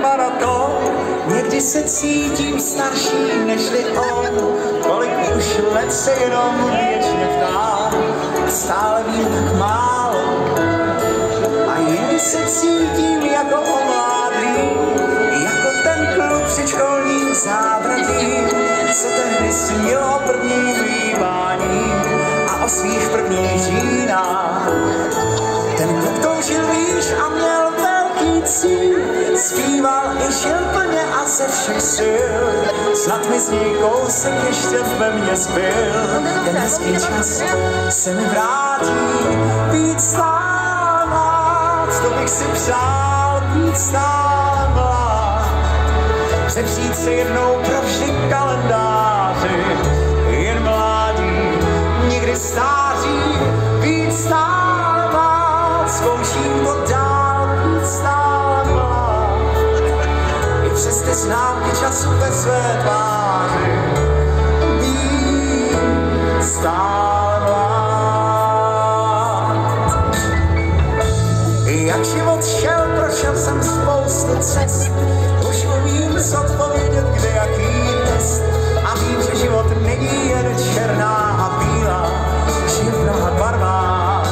maraton. Někdy se cítím starší nežli on, kolik už let se jenom věčně ptám, a stále vím tak málo. A jindy se cítím jako omládlý, jako ten kluk při školním zábradlí, co tehdy snil o prvním mívání a o svých prvních žínách. Ten kluk toužil výš a měl velký cíl, zpíval i žil plně a ze všech sil. Snad mi z něj kousek ještě ve mně zbyl. Ten hezký čas se mi vrátí, být stál mlád, to bych si přál, být stál mlád. Přepřít se jednou pro vždy kalendáři, jen mládí, nikdy stáří, být stál mlád, zkouším to dál, být stál mlád. I přes ty známky času ve své tváři, být stál mlád. Jak život šel, prošel jsem spoustu cest, už umím zodpovědět, kde jaký test. A vím, že život není jen černá a bílá, že je v mnoha barvách.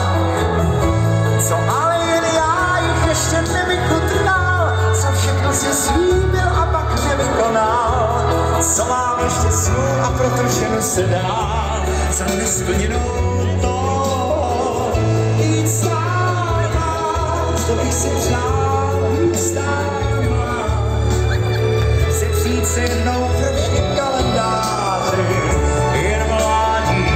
Co ale jen já jich ještě nevychutnal, co všechno si slíbil a pak nevykonal. Co mám ještě snů a pro tu ženu se dá za nesplněnou to. Jít stál mlád, to bych si přál, jít stál mlád. Přepřít se jednou pro vždy kalendáři, jen mládí,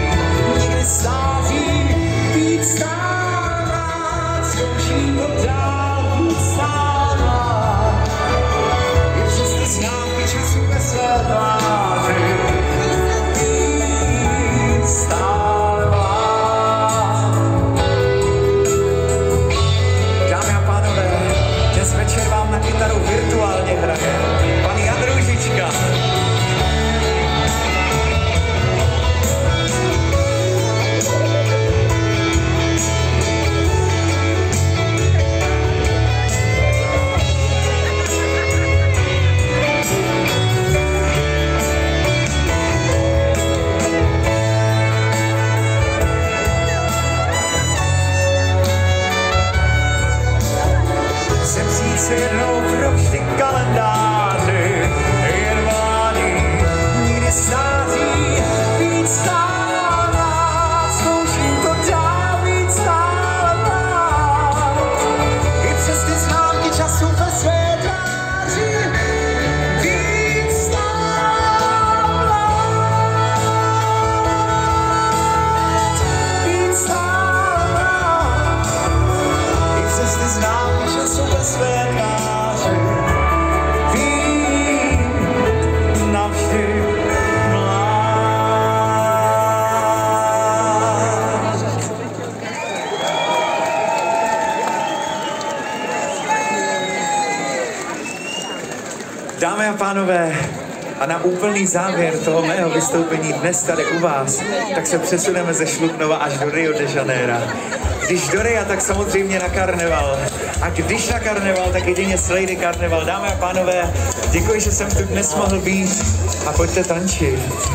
nikdy stáří, být stál mlád, zkouším to dál, být stál mlád. I přes ty známky času ve své tváři, být stál mlád. Dámy a pánové, dnes večer vám na kytaru virtuálně hraje pan Jan Růžička. Přepřít se jednou pro vždy kalendáři, jen mládí, nikdy stáří, být stál mlád, zkouším to dál, být stál mlád. I přes ty známky času ve své tváři, být stál mlád, být stál mlád. I přes ty známky času ve své tváři, být navždy mlád. Dámy a pánové, a na úplný závěr toho mého vystoupení dnes tady u vás, tak se přesuneme ze Šluknova až do Rio de Janeiro. Když do Ria, tak samozřejmě na karneval. A když na karneval, tak jedině s Lady Karneval. Dámy a pánové, děkuji, že jsem tu dnes mohl být a pojďte tančit.